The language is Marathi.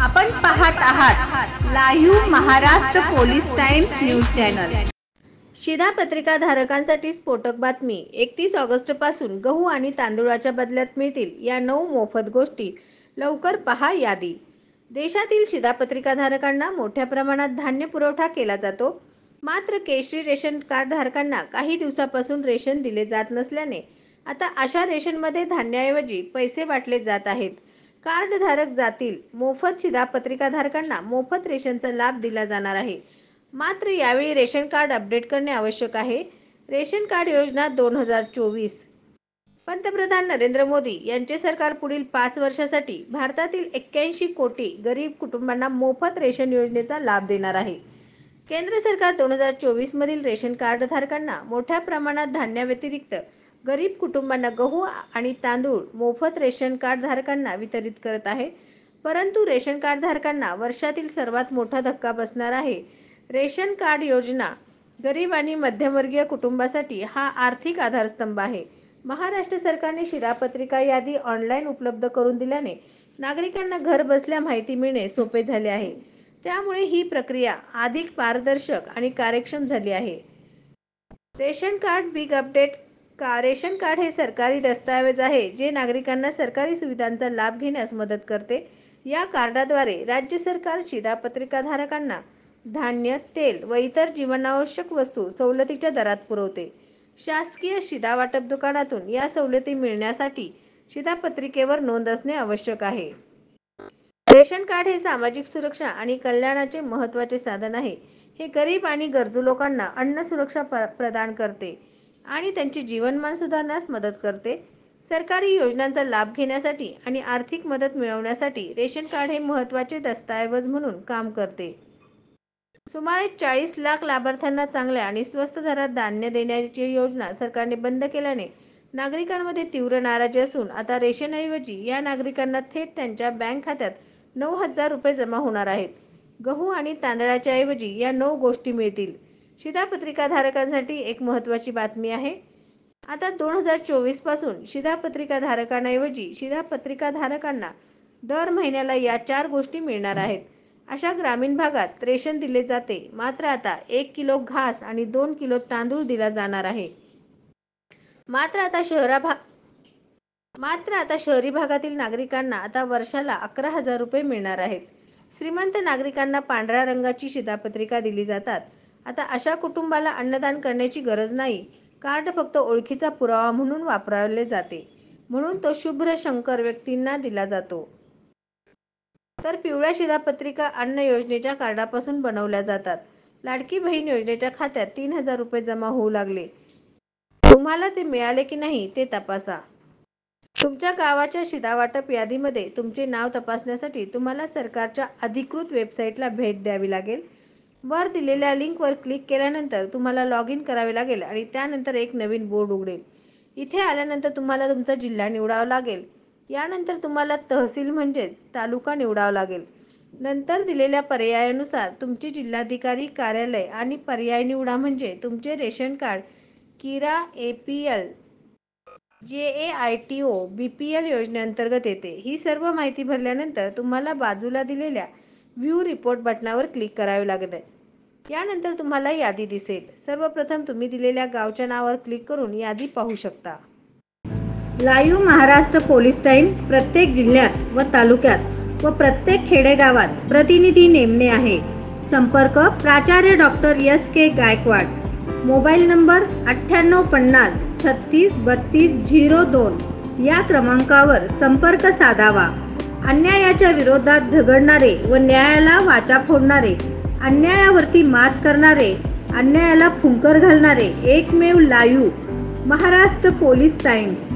आपण पाहत आहात live Maharashtra police times news channel. शिधापत्रिका धारकांसाठी स्फोटक बातमी। 31 ऑगस्ट पासून गहू आणि तांदूळाच्या बदल्यात मिळतील या 9 मोफत गोष्टी। लवकर पहा यादी। देशातील शिधापत्रिका धारकांना मोठ्या प्रमाणात धान्य पुरवठा केला जातो। मात्र केशरी रेशन कार्ड धारकांना काही दिवसापासून रेशन दिले जात नसल्याने आता अशा रेशनमध्ये धान्याऐवजी पैसे वाटले जात आहेत। कार्ड धारक जातील मोफत शिधापत्रिका धारकांना मोफत रेशनचा लाभ दिला जाणार आहे। मात्र यावेळी रेशन कार्ड अपडेट करणे आवश्यक आहे। रेशन कार्ड योजना 2024। पंतप्रधान नरेंद्र मोदी यांचे सरकार पुढील 5 वर्षासाठी भारतातील 81 कोटी गरीब कुटुंबांना मोफत रेशन योजनेचा लाभ देणार आहे। केंद्र सरकार 2024 मधील रेशन कार्ड धारकांना मोठ्या प्रमाणात धान्याव्यतिरिक्त गरीब कुटुंबांना गहू आणि तांदूळ मोफत रेशन कार्ड धारकांना वितरित करत आहे। परंतु रेशन कार्ड धारकांना वर्षातील सर्वात मोठा धक्का बसणार आहे। रेशन कार्ड योजना गरीब आणि मध्यमवर्गीय कुटुंबासाठी हा आर्थिक आधारस्तंभ आहे। महाराष्ट्र सरकारने शिधापत्रिका यादी ऑनलाईन उपलब्ध करून दिल्याने नागरिकांना घर बसल्या माहिती मिळणे सोपे झाले आहे। त्यामुळे ही प्रक्रिया अधिक पारदर्शक आणि कार्यक्षम झाली आहे। Ration card big update. Ration card हे सरकारी दस्तऐवज आहे जे नागरिकांना सरकारी सुविधांचा लाभ घेण्यास मदत करते। या कार्डाद्वारे राज्य सरकार शिधापत्रिका धारकांना धान्य, तेल व इतर जीवनावश्यक वस्तू सवलतीच्या दरात पुरवते। शासकीय शिधा वाटप दुकानातून या सवलती मिळण्यासाठी शिधापत्रिकेवर नोंद असणे आवश्यक आहे। रेशन कार्ड हे सामाजिक सुरक्षा आणि कल्याणाचे महत्त्वाचे साधन आहे। हे गरीब आणि गरजू लोकांना अन्न सुरक्षा प्रदान करते आणि त्यांचे जीवनमान सुधारण्यास मदत करते। सरकारी योजनांचा लाभ घेण्यासाठी आणि आर्थिक मदत मिळवण्यासाठी रेशन कार्ड हे महत्त्वाचे दस्तऐवज म्हणून काम करते। सुमारे 40 लाख लाभार्थ्यांना चांगल्या आणि स्वस्त दरात धान्य देण्याची योजना सरकारने बंद केल्याने नागरिकांमध्ये तीव्र नाराजी असून आता रेशनऐवजी या नागरिकांना थेट त्यांच्या बँक खात्यात 9,000 रुपये जमा होणार आहेत। गहू आणि तांदळाच्या ऐवजी या 9 गोष्टी मिळतील। शिधापत्रिका धारकांसाठी एक महत्त्वाची बातमी आहे। आता 2024 पासून शिधापत्रिका धारकांऐवजी शिधापत्रिका धारकांना दर महिन्याला या 4 गोष्टी मिळणार आहेत। अशा ग्रामीण भागात रेशन दिले जाते। मात्र आता 1 किलो घास आणि 2 किलो तांदूळ दिला जाणार आहे। मात्र आता शहरी भागातील नागरिकांना आता वर्षाला 11,000 रुपये मिळणार आहेत। श्रीमंत नागरिकांना पांढऱ्या रंगाची शिधापत्रिका दिली जातात। आता अशा कुटुंबाला अन्नदान करण्याची गरज नाही। कार्ड फक्त ओळखीचा पुरावा म्हणून वापरले जाते, म्हणून तो शुभ्र शंकर व्यक्तींना दिला जातो। तर पिवळ्या शिधापत्रिका अन्न योजनेच्या कार्डापासून बनवल्या जातात। लाडकी बहीण योजनेच्या खात्यात 3,000 रुपये जमा होऊ लागले। तुम्हाला ते मिळाले की नाही ते तपासा। तुमच्या गावाच्या शिधावाटप यादीमध्ये तुमचे नाव तपासण्यासाठी तुम्हाला सरकारच्या अधिकृत वेबसाईटला भेट द्यावी लागेल। वर दिलेल्या लिंकवर क्लिक केल्यानंतर तुम्हाला लॉग इन करावे लागेल आणि त्यानंतर एक नवीन बोर्ड उघडेल। इथे आल्यानंतर तुम्हाला तुमचा जिल्हा निवडावा लागेल। यानंतर तुम्हाला तहसील म्हणजेच तालुका निवडावा लागेल। नंतर दिलेल्या पर्यायानुसार तुमचे जिल्हाधिकारी कार्यालय आणि पर्याय निवडा म्हणजे तुमचे रेशन कार्ड किरा APL JAITO BPL योजनेअंतर्गत येते। ही सर्व माहिती भरल्यानंतर तुम्हाला बाजूला दिलेल्या व्ह्यू रिपोर्ट बटनावर क्लिक करावे लागेल। यानंतर तुम्हाला यादी दिसेल। सर्वप्रथम तुम्ही दिलेल्या गावच्या नावावर क्लिक करून यादी पाहू शकता। लाईव्ह महाराष्ट्र पोलीस टाइम प्रत्येक जिल्ह्यात व तालुक्यात व प्रत्येक खेडेगावात प्रतिनिधी नेमणे आहे। संपर्क प्राचार्य doctor SK Gaikwad. Mobile number 9850 36 32 02 या क्रमांकावर संपर्क साधावा। अन्यायाच्या विरोधात झगडणारे व न्यायाला वाचा फोडणारे, अन्यायावरती मात करणारे, अन्यायाला फुंकर घालणारे एकमेव लाईव्ह महाराष्ट्र पोलीस टाइम्स।